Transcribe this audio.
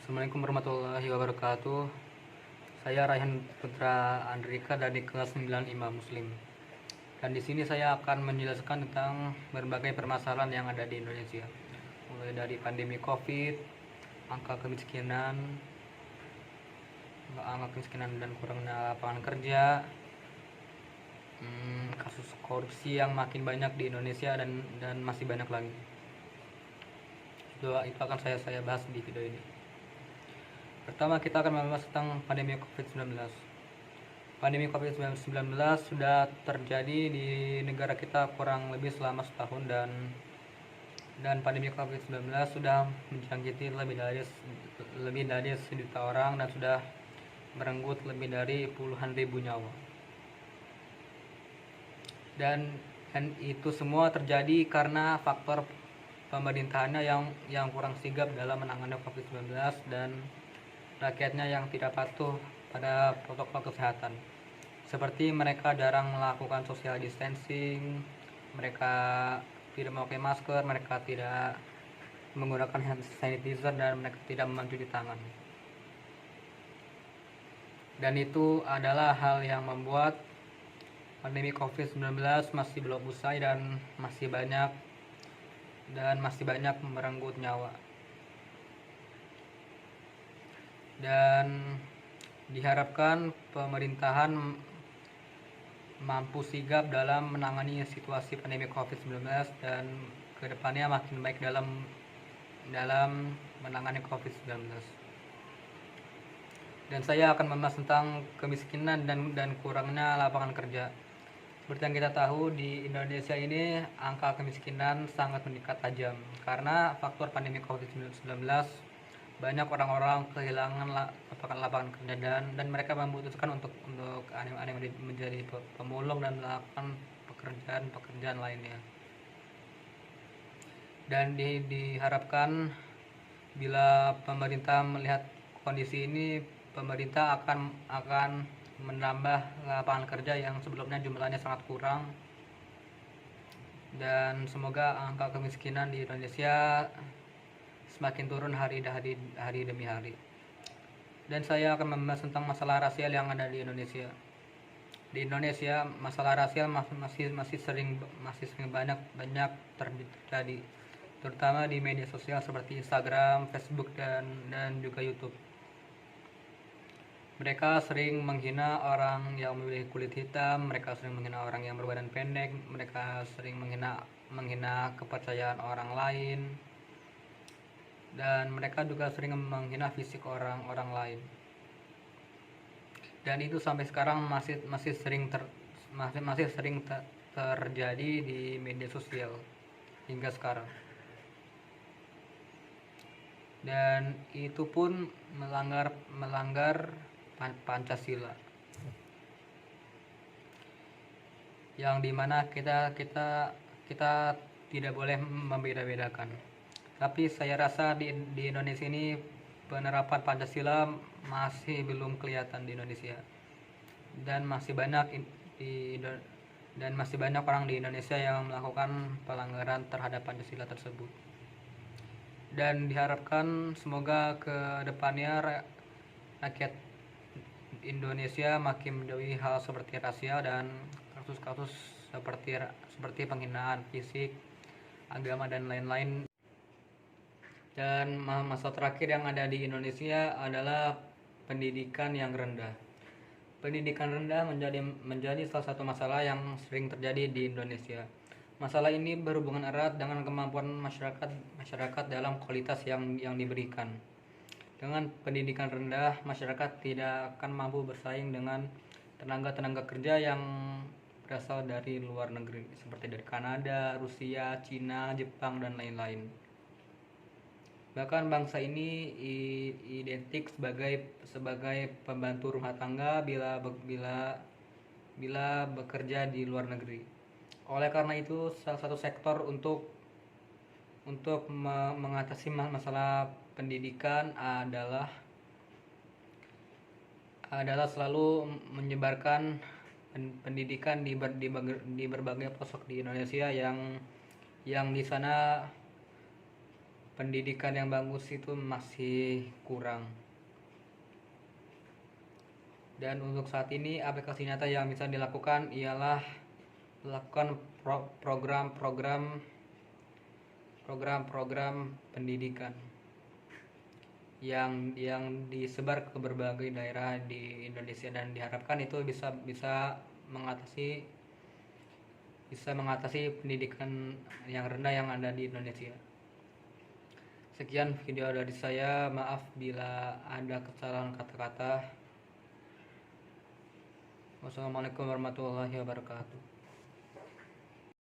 Assalamualaikum warahmatullahi wabarakatuh. Saya Raihan Putra Andrika dari kelas 9 IMA Muslim. Dan di sini saya akan menjelaskan tentang berbagai permasalahan yang ada di Indonesia. Mulai dari pandemi Covid, angka kemiskinan, dan kurangnya lapangan kerja, kasus korupsi yang makin banyak di Indonesia dan masih banyak lagi. Itu akan saya bahas di video ini. Pertama, kita akan membahas tentang pandemi COVID-19. Pandemi COVID-19 sudah terjadi di negara kita kurang lebih selama setahun dan pandemi COVID-19 sudah menjangkiti lebih dari 1 juta orang dan sudah merenggut lebih dari puluhan ribu nyawa. Dan itu semua terjadi karena faktor pemerintahannya yang kurang sigap dalam menangani COVID-19 dan rakyatnya yang tidak patuh pada protokol kesehatan. Seperti mereka jarang melakukan social distancing, mereka tidak memakai masker, mereka tidak menggunakan hand sanitizer, dan mereka tidak mencuci tangan. Dan itu adalah hal yang membuat pandemi COVID-19 masih belum usai dan masih banyak merenggut nyawa. Dan diharapkan pemerintahan mampu sigap dalam menangani situasi pandemi COVID-19 dan kedepannya makin baik dalam menangani COVID-19. Dan saya akan membahas tentang kemiskinan dan kurangnya lapangan kerja. Seperti yang kita tahu, di Indonesia ini angka kemiskinan sangat meningkat tajam karena faktor pandemi COVID-19. Banyak orang-orang kehilangan lapangan kerja dan mereka memutuskan untuk menjadi pemulung dan melakukan pekerjaan lainnya. Dan diharapkan bila pemerintah melihat kondisi ini, pemerintah akan menambah lapangan kerja yang sebelumnya jumlahnya sangat kurang, dan semoga angka kemiskinan di Indonesia semakin turun hari demi hari. Dan saya akan membahas tentang masalah rasial yang ada di Indonesia. Di Indonesia masalah rasial masih sering banyak terjadi, terutama di media sosial seperti Instagram, Facebook dan juga YouTube. Mereka sering menghina orang yang memiliki kulit hitam, mereka sering menghina orang yang berbadan pendek, mereka sering menghina kepercayaan orang lain, dan mereka juga sering menghina fisik orang lain. Dan itu sampai sekarang masih sering terjadi di media sosial hingga sekarang. Dan itu pun melanggar Pancasila, yang dimana kita tidak boleh membeda-bedakan. Tapi saya rasa di Indonesia ini penerapan Pancasila masih belum kelihatan di Indonesia, dan masih banyak orang di Indonesia yang melakukan pelanggaran terhadap Pancasila tersebut. Dan diharapkan semoga ke depannya rakyat Indonesia makin menjauhi hal seperti rasial dan kasus-kasus seperti penghinaan fisik, agama, dan lain-lain. Dan masalah terakhir yang ada di Indonesia adalah pendidikan yang rendah. Pendidikan rendah menjadi salah satu masalah yang sering terjadi di Indonesia. Masalah ini berhubungan erat dengan kemampuan masyarakat dalam kualitas yang diberikan. Dengan pendidikan rendah, masyarakat tidak akan mampu bersaing dengan tenaga kerja yang berasal dari luar negeri, seperti dari Kanada, Rusia, Cina, Jepang, dan lain-lain. Bahkan bangsa ini identik sebagai pembantu rumah tangga bila bekerja di luar negeri. Oleh karena itu, salah satu sektor untuk mengatasi masalah pendidikan adalah selalu menyebarkan pendidikan di berbagai pelosok di Indonesia yang di sana pendidikan yang bagus itu masih kurang. Dan untuk saat ini aplikasi nyata yang bisa dilakukan ialah melakukan program-program pendidikan yang disebar ke berbagai daerah di Indonesia, dan diharapkan itu bisa mengatasi pendidikan yang rendah yang ada di Indonesia. Sekian video dari saya, maaf bila ada kesalahan kata-kata. Wassalamualaikum warahmatullahi wabarakatuh.